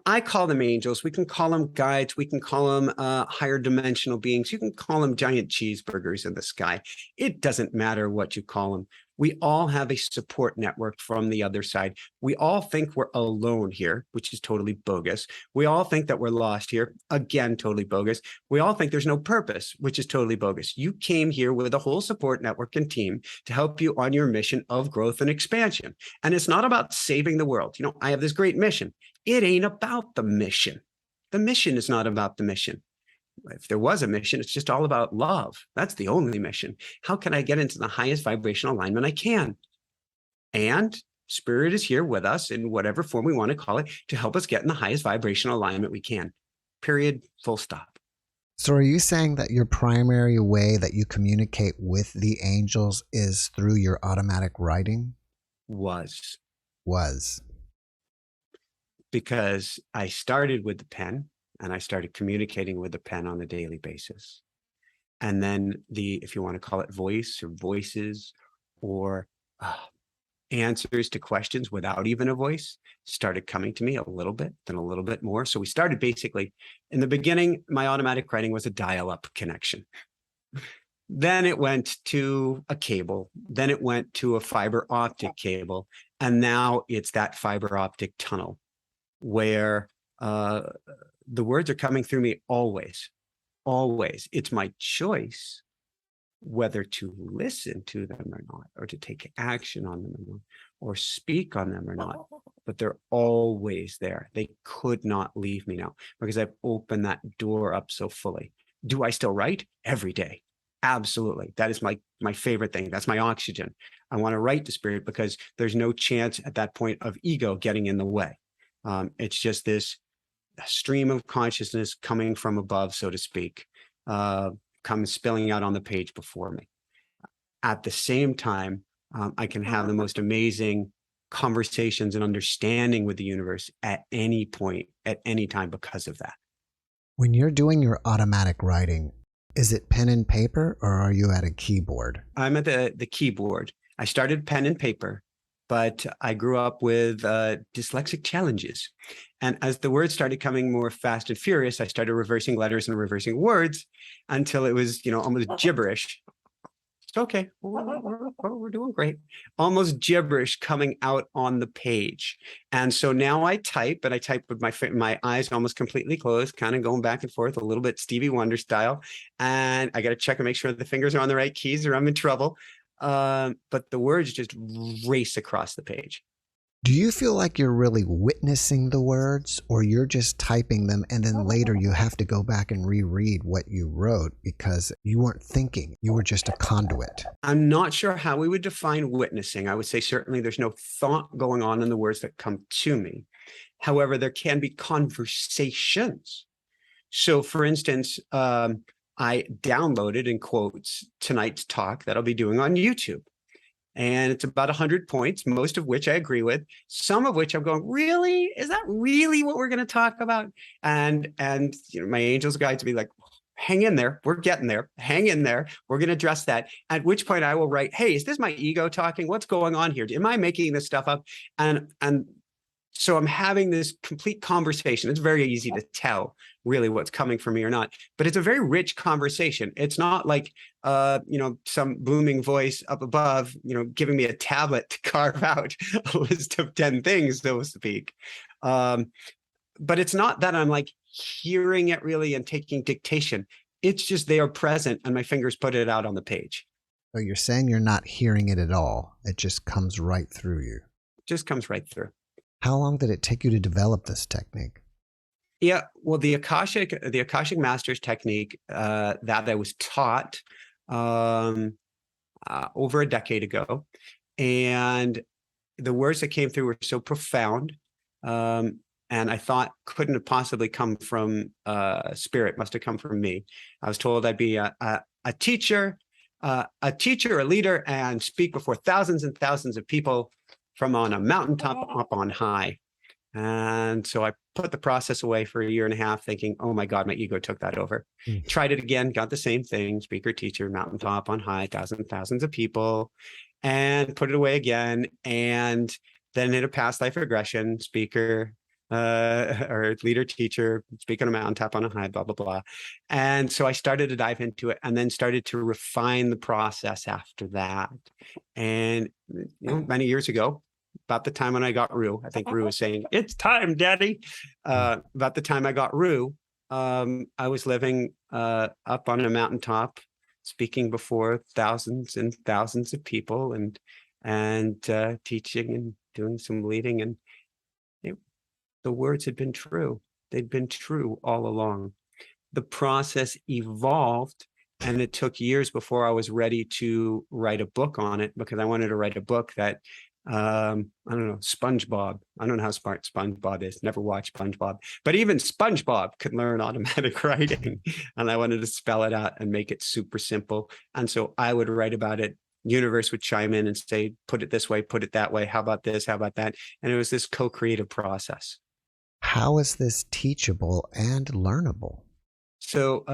I call them angels. We can call them guides. We can call them higher dimensional beings. You can call them giant cheeseburgers in the sky. It doesn't matter what you call them. We all have a support network from the other side. We all think we're alone here, which is totally bogus. We all think that we're lost here. Again, totally bogus. We all think there's no purpose, which is totally bogus. You came here with a whole support network and team to help you on your mission of growth and expansion. And it's not about saving the world. I have this great mission. It ain't about the mission. The mission is not about the mission. If there was a mission, it's just all about love. That's the only mission. How can I get into the highest vibrational alignment I can? And Spirit is here with us in whatever form we want to call it to help us get in the highest vibrational alignment we can. Period. Full stop. So are you saying that your primary way that you communicate with the angels is through your automatic writing? Was. Because I started with the pen, and I started communicating with the pen on a daily basis. And then if you want to call it voice or voices or answers to questions without even a voice started coming to me a little bit, then a little bit more. So we started basically, in the beginning, my automatic writing was a dial-up connection. Then it went to a cable. Then it went to a fiber optic cable. And now it's that fiber optic tunnel where the words are coming through me always. It's my choice whether to listen to them or not, or to take action on them or not, or speak on them or not. But they're always there. They could not leave me now because I've opened that door up so fully. Do I still write? Every day. Absolutely. That is my favorite thing. That's my oxygen. I want to write to Spirit because there's no chance at that point of ego getting in the way. It's just this stream of consciousness coming from above, so to speak, comes spilling out on the page before me. At the same time, I can have the most amazing conversations and understanding with the universe at any point, at any time because of that. When you're doing your automatic writing, is it pen and paper or are you at a keyboard? I'm at the keyboard. I started pen and paper, but I grew up with dyslexic challenges. And as the words started coming more fast and furious, I started reversing letters and reversing words until it was, almost gibberish. It's okay. We're doing great. Almost gibberish coming out on the page. And so now I type, but I type with my eyes almost completely closed, kind of going back and forth a little bit Stevie Wonder style. And I got to check and make sure the fingers are on the right keys or I'm in trouble. But the words just race across the page. Do you feel like you're really witnessing the words or you're just typing them and then later you have to go back and reread what you wrote because you weren't thinking, you were just a conduit? I'm not sure how we would define witnessing. I would say certainly there's no thought going on in the words that come to me. However, there can be conversations. So for instance, I downloaded, in quotes, tonight's talk that I'll be doing on YouTube. And it's about 100 points, most of which I agree with, some of which I'm going, really? Is that really what we're going to talk about? And my angels guide to be like, hang in there. We're getting there. Hang in there. We're going to address that. At which point I will write, hey, is this my ego talking? What's going on here? Am I making this stuff up? And so I'm having this complete conversation. It's very easy to tell really what's coming from me or not, but it's a very rich conversation. It's not like, some booming voice up above, giving me a tablet to carve out a list of 10 things, so to speak. But it's not that I'm like hearing it really and taking dictation. It's just they are present and my fingers put it out on the page. So you're saying you're not hearing it at all. It just comes right through you. Just comes right through. How long did it take you to develop this technique? Yeah, well, the Akashic Masters technique that I was taught over a decade ago, and the words that came through were so profound, and I thought couldn't have possibly come from spirit, must have come from me. I was told I'd be a teacher, a leader, and speak before thousands and thousands of people from on a mountaintop up on high. And so I put the process away for a year and a half thinking, oh my God, my ego took that over. Tried it again, got the same thing, speaker, teacher, mountaintop on high, thousands of people, and put it away again. And then hit a past life regression, speaker, or leader, teacher, speak on a mountaintop on a high, blah, blah, blah. And so I started to dive into it and then started to refine the process after that. And many years ago, about the time when I got Roo, I think Roo was saying, it's time, Daddy. About the time I got Roo, I was living up on a mountaintop, speaking before thousands and thousands of people and teaching and doing some leading. And the words had been true. They'd been true all along. The process evolved, and it took years before I was ready to write a book on it, because I wanted to write a book that I don't know, SpongeBob. I don't know how smart SpongeBob is. Never watched SpongeBob, but even SpongeBob could learn automatic writing. And I wanted to spell it out and make it super simple. And so I would write about it. Universe would chime in and say, put it this way, put it that way. How about this? How about that? And it was this co-creative process. How is this teachable and learnable? So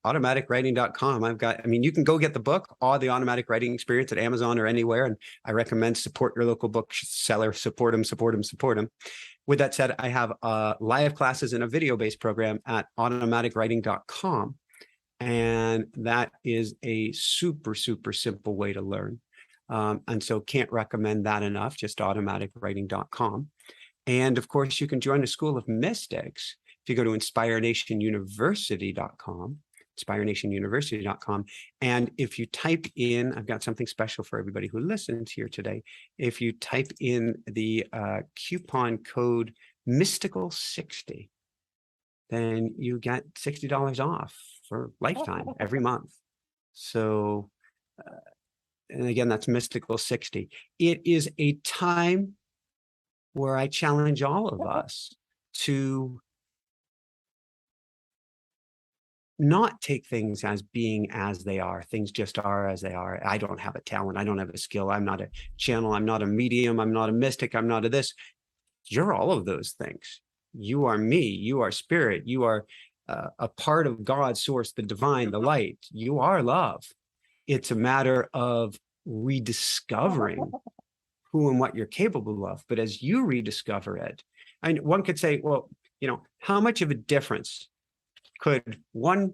automaticwriting.com. You can go get the book or the automatic writing experience at Amazon or anywhere. And I recommend support your local bookseller, support them. With that said, I have live classes in a video-based program at automaticwriting.com. And that is a super, super simple way to learn. And so can't recommend that enough, just automaticwriting.com. And of course, you can join the School of Mystics. If you go to inspirenationuniversity.com, and if you type in, I've got something special for everybody who listens here today. If you type in the coupon code Mystical60, then you get $60 off for lifetime every month. So, and again, that's Mystical60. It is a time where I challenge all of us to not take things as being as they are. Things just are as they are. I don't have a talent. I don't have a skill. I'm not a channel. I'm not a medium. I'm not a mystic. I'm not a this. You're all of those things. You are me. You are spirit. You are a part of God's source, the divine, the light. You are love. It's a matter of rediscovering who and what you're capable of. But as you rediscover it, and one could say, well, how much of a difference could one,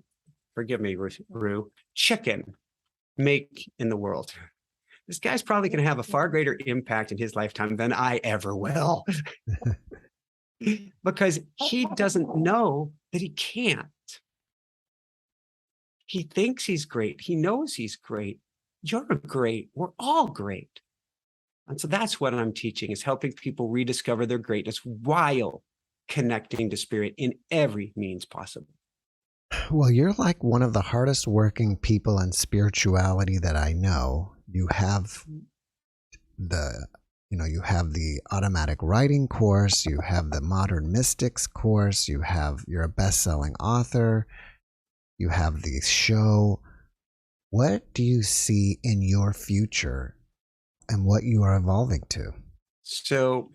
forgive me, Roo, chicken make in the world? This guy's probably going to have a far greater impact in his lifetime than I ever will. Because he doesn't know that he can't. He thinks he's great. He knows he's great. You're great. We're all great. And so that's what I'm teaching, is helping people rediscover their greatness while connecting to spirit in every means possible. Well, you're like one of the hardest working people in spirituality that I know. You have the automatic writing course, you have the modern mystics course, you're a best-selling author, you have the show. What do you see in your future and what you are evolving to? So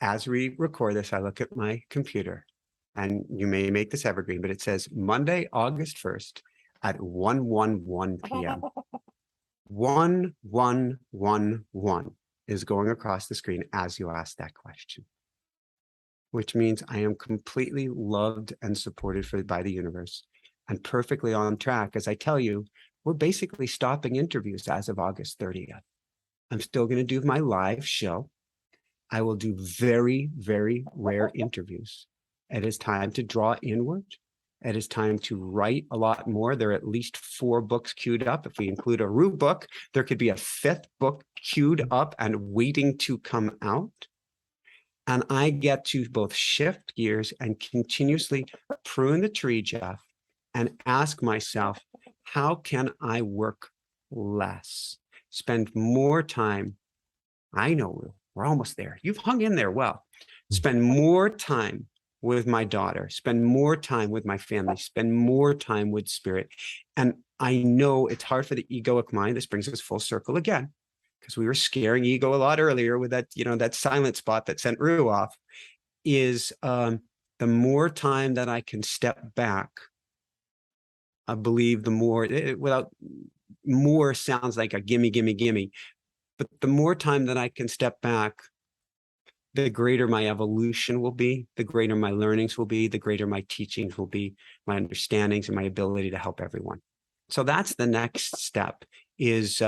as we record this, I look at my computer, and you may make this evergreen, but it says Monday, August 1st at 1:11 p.m. 1111 is going across the screen as you ask that question, which means I am completely loved and supported by the universe and perfectly on track. As I tell you, we're basically stopping interviews as of August 30th. I'm still going to do my live show. I will do very, very rare interviews. It is time to draw inward. It is time to write a lot more. There are at least 4 books queued up. If we include a Roo book, there could be a 5th book queued up and waiting to come out. And I get to both shift gears and continuously prune the tree, Jeff, and ask myself, how can I work less? Spend more time. I know we're almost there. You've hung in there well. Spend more time with my daughter, spend more time with my family, spend more time with spirit. And I know it's hard for the egoic mind. This brings us full circle again, because we were scaring ego a lot earlier with that, that silent spot that sent Roo off, is the more time that I can step back, I believe the more, without more sounds like a gimme, gimme, gimme, but the more time that I can step back, the greater my evolution will be, the greater my learnings will be, the greater my teachings will be, my understandings and my ability to help everyone. So that's the next step, is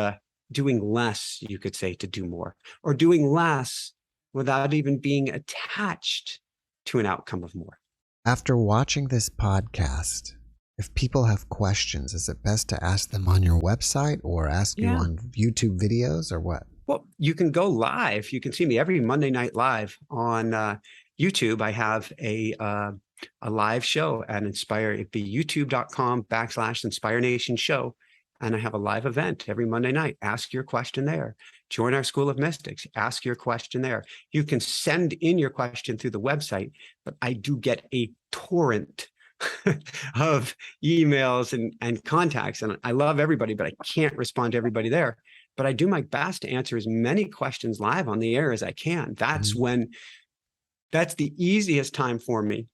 doing less, you could say, to do more, or doing less without even being attached to an outcome of more. After watching this podcast, if people have questions, is it best to ask them on your website or ask you on YouTube videos or what? Well, you can go live. You can see me every Monday night live on YouTube. I have a live show at Inspire. It'd be youtube.com/Inspire Show. And I have a live event every Monday night. Ask your question there. Join our School of Mystics. Ask your question there. You can send in your question through the website, but I do get a torrent of emails and contacts. And I love everybody, but I can't respond to everybody there. But I do my best to answer as many questions live on the air as I can. That's the easiest time for me.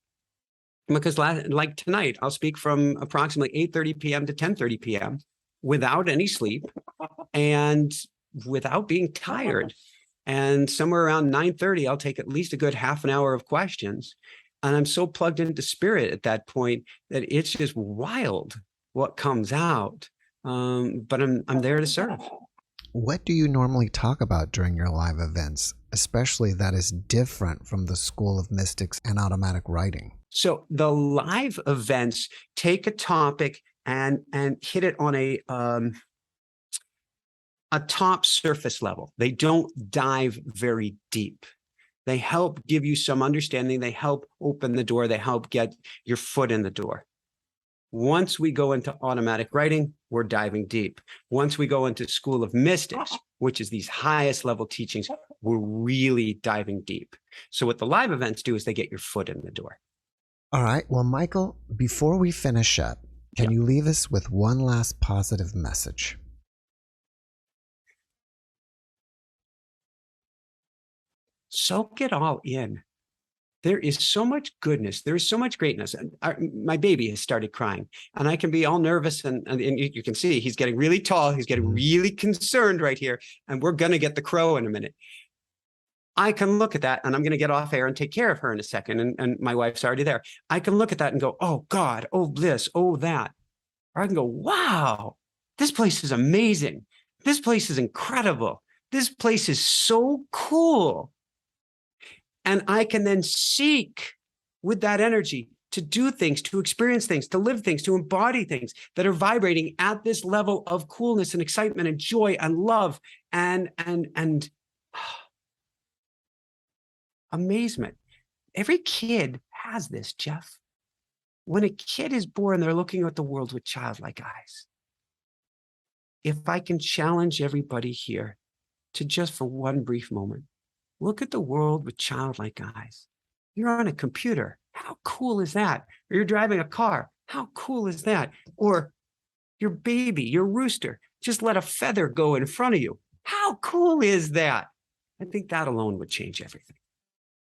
Because like tonight, I'll speak from approximately 8:30 p.m. to 10:30 p.m. without any sleep and without being tired. And somewhere around 9:30, I'll take at least a good half an hour of questions. And I'm so plugged into spirit at that point that it's just wild what comes out. But I'm there to serve. What do you normally talk about during your live events, especially that is different from the School of Mystics and automatic writing? So the live events take a topic and hit it on a top surface level. They don't dive very deep. They help give you some understanding. They help open the door. They help get your foot in the door. Once we go into automatic writing, we're diving deep. Once we go into School of Mystics, which is these highest level teachings, we're really diving deep. So what the live events do is they get your foot in the door. All right. Well, Michael, before we finish up, can you leave us with one last positive message? Soak it all in. There is so much goodness. There is so much greatness. And my baby has started crying, and I can be all nervous. And you can see he's getting really tall. He's getting really concerned right here. And we're going to get the crow in a minute. I can look at that, and I'm going to get off air and take care of her in a second. And my wife's already there. I can look at that and go, oh God, oh bliss, oh that. Or I can go, wow, this place is amazing. This place is incredible. This place is so cool. And I can then seek with that energy to do things, to experience things, to live things, to embody things that are vibrating at this level of coolness and excitement and joy and love and amazement. Every kid has this, Jeff. When a kid is born, they're looking at the world with childlike eyes. If I can challenge everybody here to just for one brief moment, look at the world with childlike eyes. You're on a computer. How cool is that? Or you're driving a car. How cool is that? Or your baby, your rooster, just let a feather go in front of you. How cool is that? I think that alone would change everything.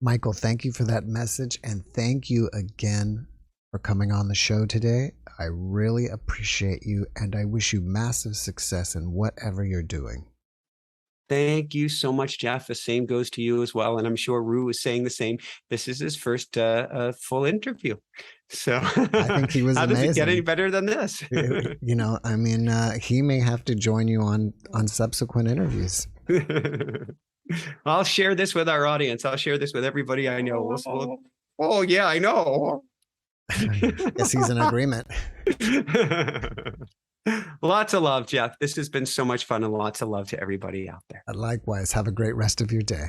Michael, thank you for that message. And thank you again for coming on the show today. I really appreciate you. And I wish you massive success in whatever you're doing. Thank you so much, Jeff. The same goes to you as well. And I'm sure Roo is saying the same. This is his first full interview. So I think he was how amazing. Does it get any better than this? He may have to join you on subsequent interviews. I'll share this with our audience. I'll share this with everybody I know. Oh, yeah, I know. Yes, he's in agreement. Lots of love, Jeff. This has been so much fun, and lots of love to everybody out there. Likewise. Have a great rest of your day.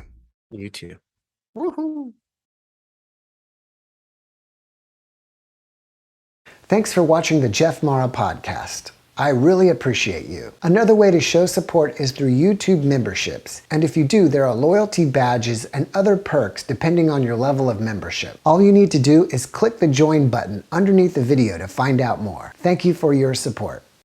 You too. Woohoo! Thanks for watching the JeffMara podcast. I really appreciate you. Another way to show support is through YouTube memberships. And if you do, there are loyalty badges and other perks depending on your level of membership. All you need to do is click the join button underneath the video to find out more. Thank you for your support.